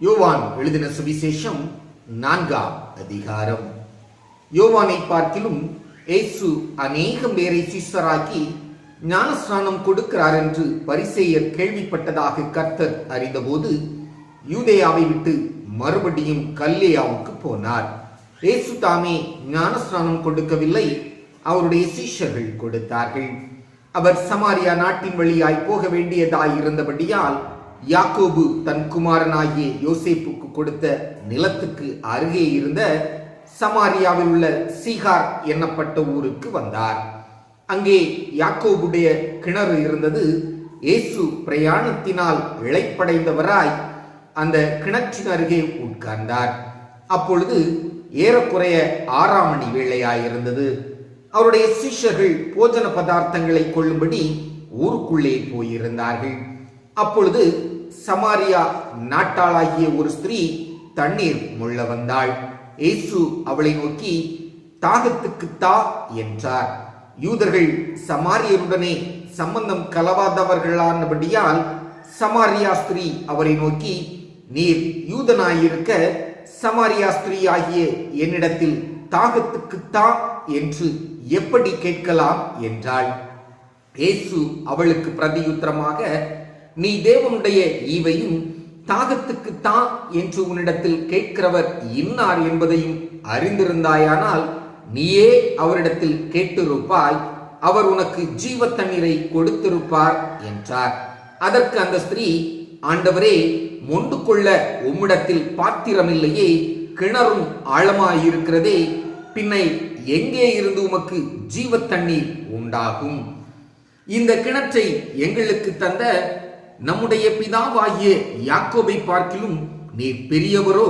யோவான் எழுதின சுவிசேஷம் 4ஆம் அதிகாரம். யோவானை பார்க்கிலும் இயேசு அநேகம் பேரை சீஷராக்கி ஞானஸ்நானம் கொடுக்கிறார் என்று பரிசேயர் கேள்விப்பட்டதாக கர்த்தர் அறிந்தபோது யூதேயாவை விட்டு மறுபடியும் கல்லேயாவுக்கு போனார். இயேசு தாமே ஞானஸ்நானம் கொடுக்கவில்லை, அவருடைய சீஷர்கள் கொடுத்தார்கள். அவர் சமாரியா நாட்டின் வழியாய் போக வேண்டியதாய் இருந்தபடியால் யாக்கோபு தன் குமாரனாகிய யோசேப்புக்கு கொடுத்த நிலத்துக்கு அருகே இருந்த சமாரியாவில் உள்ள சீகார் என்னப்பட்ட ஊருக்கு வந்தார். அங்கே யாக்கோபுடைய கிணறு இருந்தது. இயேசு பிரயாணத்தினால் இளைப்படைந்தவராய் அந்த கிணற்றின் அருகே உட்கார்ந்தார். அப்பொழுது ஏறக்குறைய 6ஆம் மணி வேளையாயிருந்தது. அவருடைய சீஷர்கள் போஜன பதார்த்தங்களை கொள்ளும்படி ஊருக்குள்ளே போயிருந்தார்கள். அப்பொழுது சமாரியா நாட்டாளாகிய ஒரு ஸ்திரீ தண்ணீர் முள்ள வந்தாள். இயேசு அவளை நோக்கி, தாகத்துக்கு தா என்றார். யூதர்கள் சமாரியருடனே சம்பந்தம் கலவாதவர்களானபடியால் சமாரியா ஸ்திரீ அவரை நோக்கி, நீர் யூதனாயிருக்க சமாரியா ஸ்திரீ ஆகிய என்னிடத்தில் தாகத்துக்கு தா என்று எப்படி கேட்கலாம் என்றாள். இயேசு அவளுக்கு பிரதியுத்தரமாக, நீ தேவனுடைய ஈவையும் தாகத்துக்கு தா என்று உன்னிடத்தில் கேட்கிறவர் இன்னார் என்பதையும் அறிந்திருந்தாயானால் நீயே அவரிடத்தில் கேட்டிருப்பாய், அவர் உனக்கு ஜீவ தண்ணீரை கொடுத்திருப்பார் என்றார். அதற்கு அந்த ஸ்திரீ, ஆண்டவரே, மொண்டு கொள்ள உம்மிடத்தில் பாத்திரமில்லையே, கிணறும் ஆழமாயிருக்கிறதே, பின்னை எங்கே இருந்து உமக்கு ஜீவ தண்ணீர் உண்டாகும்? இந்த கிணற்றை எங்களுக்கு தந்த நம்முடைய பிதாவாகிய யாக்கோபை பார்க்கிலும் நீர் பெரியவரோ?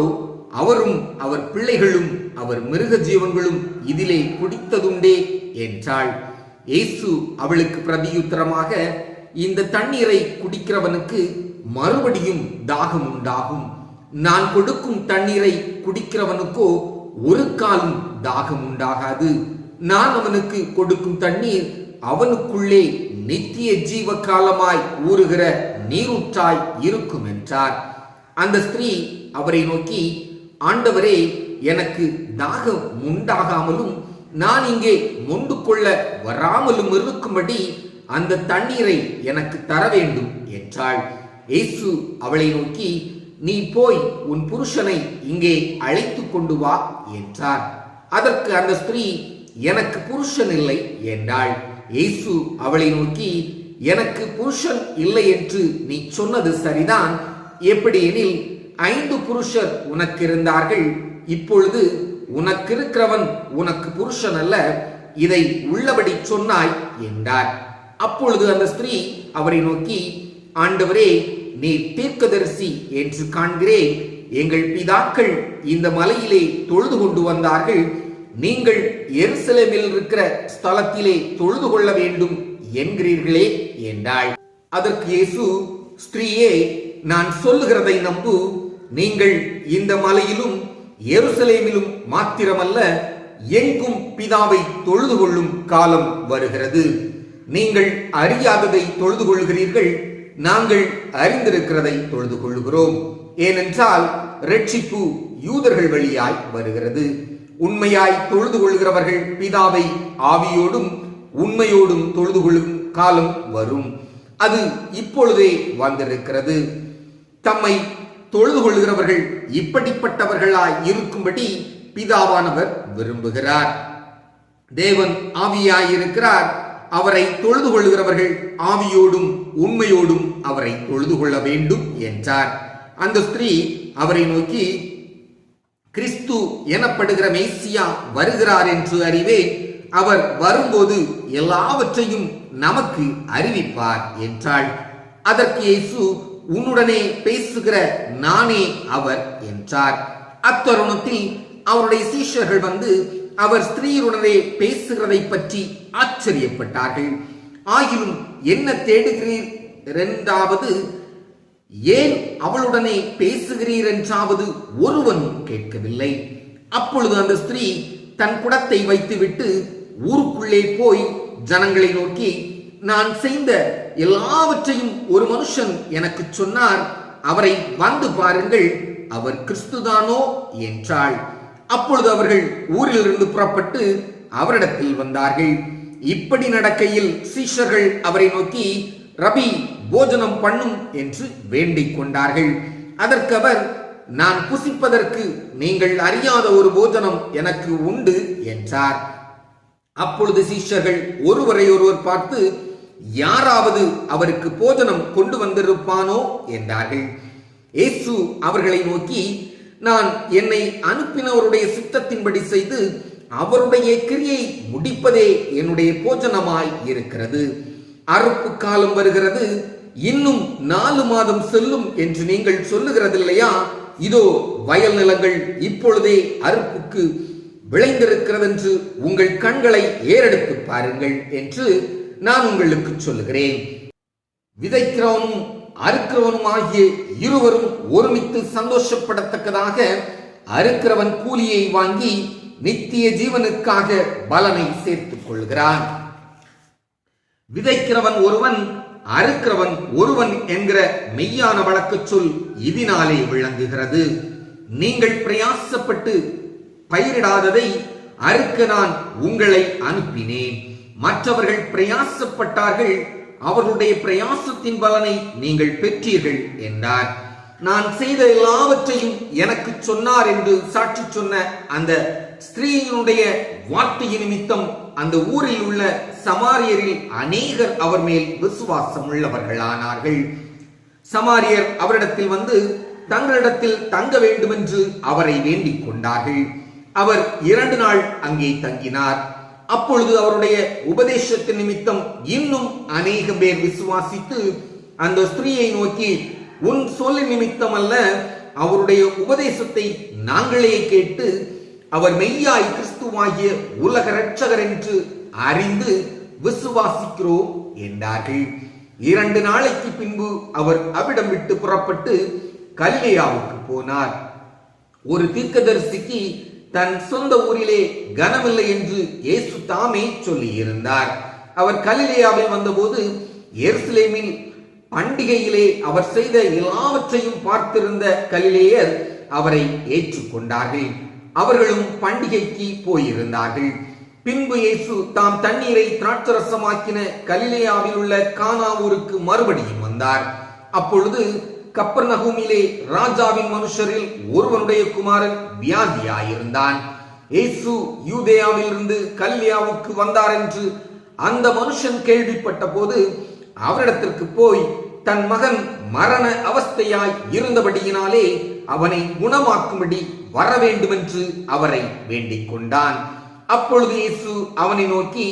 அவரும் அவர் பிள்ளைகளும் அவர் மிருக ஜீவன்களும் இதிலே குடித்ததுண்டே என்றாள். இயேசு அவளுக்கு பிரதியுத்தரமாக, இந்த தண்ணீரை குடிக்கிறவனுக்கு மறுபடியும் தாகம் உண்டாகும். நான் கொடுக்கும் தண்ணீரை குடிக்கிறவனுக்கோ ஒரு காலும் தாகம் உண்டாகாது. நான் அவனுக்கு கொடுக்கும் தண்ணீர் அவனுக்குள்ளே நித்திய ஜீவ காலமாய் ஊறுகிற நீரூற்றாய் இருக்கும் என்றார். அந்த ஸ்திரீ அவரை நோக்கி, ஆண்டவரே, எனக்கு தாகம் உண்டாகாமலும் நான் இங்கே மொண்டு கொள்ள வராமலும் இருக்கும்படி அந்த தண்ணீரை எனக்கு தர வேண்டும் என்றாள். இயேசு அவளை நோக்கி, நீ போய் உன் புருஷனை இங்கே அழைத்து கொண்டு வா என்றார். அதற்கு அந்த ஸ்திரீ, எனக்கு புருஷன் இல்லை என்றாள். இயேசு அவளை நோக்கி, எனக்கு புருஷன் இல்லை என்று நீ சொன்னது சரிதான். எப்படியெனில் 5 புருஷர் உனக்கு இருந்தார்கள், இப்பொழுது உனக்கிருக்கிறவன் உனக்கு புருஷன் அல்ல, இதை உள்ளபடி சொன்னாய் என்றார். அப்பொழுது அந்த ஸ்திரீ அவரை நோக்கி, ஆண்டவரே, நீ தீர்க்கதரிசி என்று காண்கிறேன். எங்கள் பிதாக்கள் இந்த மலையிலே தொழுது கொண்டு வந்தார்கள், நீங்கள் எருசலேமில் இருக்கிற ஸ்தலத்திலே தொழுது கொள்ள வேண்டும் என்கிறீர்களே என்றாள். அதற்கு இயேசு, ஸ்திரீயே, நான் சொல்லுகிறதை நம்பு. நீங்கள் இந்த மலையிலும் எருசலேமிலும் மாத்திரமல்ல, எங்கும் பிதாவை தொழுது கொள்ளும் காலம் வருகிறது. நீங்கள் அறியாததை தொழுது கொள்கிறீர்கள், நாங்கள் அறிந்திருக்கிறதை தொழுது கொள்கிறோம். ஏனென்றால் இரட்சிப்பு யூதர்கள் வழியாய் வருகிறது. உண்மையாய் தொழுது கொள்கிறவர்கள் பிதாவை ஆவியோடும் உண்மையோடும் தொழுது கொள்ளும் காலம் வரும், அது இப்பொழுதே வந்திருக்கிறது. தம்மை தொழுது கொள்கிறவர்கள் இப்படிப்பட்டவர்களாய் இருக்கும்படி பிதாவானவர் விரும்புகிறார். தேவன் ஆவியாயிருக்கிறார், அவரை தொழுது கொள்கிறவர்கள் ஆவியோடும் உண்மையோடும் அவரை தொழுது கொள்ள வேண்டும் என்றார். அந்த ஸ்திரீ அவரை நோக்கி, கிறிஸ்து எனப்படுகிற மேசியா வருகிறார் என்று அறிவேன், அவர் வரும்போது எல்லாவற்றையும் நமக்கு அறிவிப்பார் என்றாள். அதற்கு இயேசு, உன்னுடனே பேசுகிற நானே அவர் என்றார். அத்தருணத்தில் அவருடைய சீஷர்கள் வந்து அவர் ஸ்திரீயுடனே பேசுகிறதை பற்றி ஆச்சரியப்பட்டார்கள். ஆகிலும் என்ன தேடுகிறீர் என்றாவது, ஏன் அவளுடனே பேசுகிறீர் என்றாவது ஒருவனும் கேட்கவில்லை. அப்பொழுது அந்த ஸ்திரீ தன் குடத்தை வைத்துவிட்டு ஊருக்குள்ளே போய் ஜனங்களை நோக்கி, நான் செய்த எல்லாவற்றையும் ஒரு மனுஷன் எனக்கு சொன்னார், அவரை வந்து பாருங்கள், அவர் கிறிஸ்துதானோ என்றாள். அப்பொழுது அவர்கள் ஊரிலிருந்து புறப்பட்டு அவரிடத்தில் வந்தார்கள். இப்படி நடக்கையில் சீஷர்கள் அவரை நோக்கி, ரபி, போஜனம் பண்ணும் என்று வேண்டிக் கொண்டார்கள். அதற்கு அவர், நான் புசிப்பதற்கு நீங்கள் அறியாத ஒரு போஜனம் எனக்கு உண்டு என்றார். அப்பொழுது சீஷர்கள் ஒருவரை ஒருவர் பார்த்து, யாராவது அவருக்கு போஜனம் கொண்டு வந்திருப்பானோ என்றார்கள். இயேசு அவர்களை நோக்கி, நான் என்னை அனுப்பினவருடைய சித்தத்தின்படி செய்து அவருடைய கிரியை முடிப்பதே என்னுடைய போஜனமாய் இருக்கிறது. அறுப்பு காலம் வருகிறது, இன்னும் 4 மாதம் செல்லும் என்று நீங்கள் சொல்லுகிறதில்லையா? இதோ வயல் நிலங்கள் இப்பொழுதே அறுப்புக்கு விளைந்திருக்கிறது என்று உங்கள் கண்களை ஏறெடுத்து பாருங்கள் என்று நான் உங்களுக்கு சொல்லுகிறேன். விதைக்கிறவனும் அறுக்கிறவனும் ஆகிய இருவரும் ஒருமித்து சந்தோஷப்படத்தக்கதாக அறுக்கிறவன் கூலியை வாங்கி நித்திய ஜீவனுக்காக பலனை சேர்த்துக் கொள்கிறான். விதைக்கிறவன் ஒருவன், அறுக்கிறவன் ஒருவன் என்கிற மெய்யான வழக்கு சொல் இதனாலே விளங்குகிறது. நீங்கள் பிரயாசப்பட்டு பயிரிடாததை அறுக்க நான் உங்களை அனுப்பினேன். மற்றவர்கள் பிரயாசப்பட்டார்கள், அவர்களுடைய பிரயாசத்தின் பலனை நீங்கள் பெற்றீர்கள் என்றார். நான் செய்த எல்லாவற்றையும் எனக்கு சொன்னார் என்று சாட்சி சொன்ன அந்த ஸ்திரீயினுடைய வார்த்தையின் நிமித்தம் அந்த ஊரில் உள்ள சமாரியரில் அநேகர் அவர் மேல் விசுவாசம் உள்ளவர்களானார்கள். சமாரியர் அவரிடத்தில் வந்து தங்களிடத்தில் தங்க வேண்டும் என்று அவரை வேண்டிக் கொண்டார்கள். அவர் 2 நாள் அங்கே தங்கினார். அப்பொழுது அவருடைய உபதேசத்தின் நிமித்தம் இன்னும் அநேக பேர் விசுவாசித்து அந்த ஸ்திரீயை நோக்கி, உன் சொல்லி நிமித்தம் அல்ல, அவருடைய உபதேசத்தை நாங்களே கேட்டு அவர் மெய்யாய் கிறிஸ்துவாகிய உலக இரட்சகர் என்று அறிந்து விசுவாசிக்கிறோம் என்றார்கள். 2 நாளைக்கு பின்பு அவர் அவ்விடம் விட்டு புறப்பட்டு கலிலேயாவுக்கு போனார். ஒரு தீர்க்கதரிசிக்கு தன் சொந்த ஊரிலே கனமில்லை என்று இயேசு தாமே சொல்லி இருந்தார். அவர் கலிலேயாவில் வந்தபோது எருசலேமில் பண்டிகையிலே அவர் செய்த எல்லாவற்றையும் பார்த்திருந்த கலிலேயர் அவரை ஏற்றுக்கொண்டார்கள். அவர்களும் பண்டிகைக்கு போயிருந்தார்கள். பின்பு இயேசு தாம் தண்ணீரை திராட்சரசமாக்கின கலிலேயாவில் உள்ள கானா ஊருக்கு மறுபடியும் வந்தார். அப்பொழுது கப்பர்நகூமிலே ராஜாவின் மனுஷரில் ஒருவனுடைய குமாரன் வியாதியாயிருந்தான். இயேசு யூதேயாவில் இருந்து கலிலேயாவுக்கு வந்தார் என்று அந்த மனுஷன் கேள்விப்பட்ட போது அவரிடத்திற்கு போய் தன் மகன் மரண அவஸ்தையாய் இருந்தபடியினாலே அவனை குணமாக்கும்படி வர வேண்டும் என்று அவரை வேண்டிக் கொண்டான். அப்பொழுது இயேசு அவனை நோக்கி,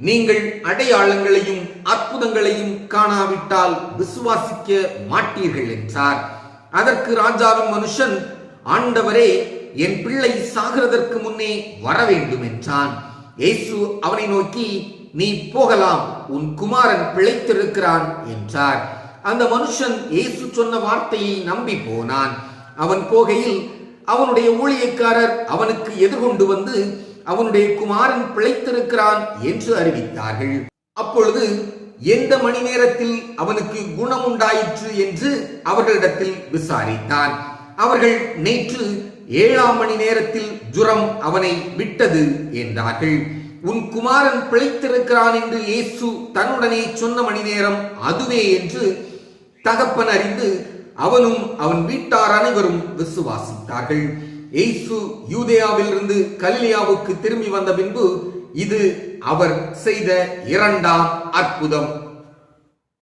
நீங்கள் அடையாளங்களையும் அற்புதங்களையும் காணாவிட்டால் விசுவாசிக்க மாட்டீர்கள் என்றார். அதற்கு ராஜாவின் மனுஷன், ஆண்டவரே, என் பிள்ளை சாகிறதற்கு முன்னே வர வேண்டும் என்றான். இயேசு அவனை நோக்கி, நீ போகலாம், உன் குமாரன் பிழைத்திருக்கிறான் என்றார். அந்த மனுஷன் இயேசு சொன்ன வார்த்தையை நம்பி போனான். அவன் போகையில் அவனுடைய ஊழியக்காரர் அவனுக்கு எதிர்கொண்டு வந்து அவனுடைய குமாரன் பிழைத்திருக்கிறான் என்று அறிவித்தார்கள். அப்பொழுது எந்த மணி நேரத்தில் அவனுக்கு குணம் உண்டாயிற்று என்று அவர்களிடத்தில் விசாரித்தான். அவர்கள், நேற்று 7ஆம் மணி நேரத்தில் ஜுரம் அவனை விட்டது என்றார்கள். உன் குமாரன் பிழைத்திருக்கிறான் என்று இயேசு தன்னுடனே சொன்ன மணி நேரம் அதுவே என்று தகப்பன் அறிந்து அவனும் அவன் வீட்டார் அனைவரும் விசுவாசித்தார்கள். இயேசு யூதேயாவில் இருந்து கலிலேயாவுக்கு திரும்பி வந்த பின்பு இது அவர் செய்த 2ஆம் அற்புதம்.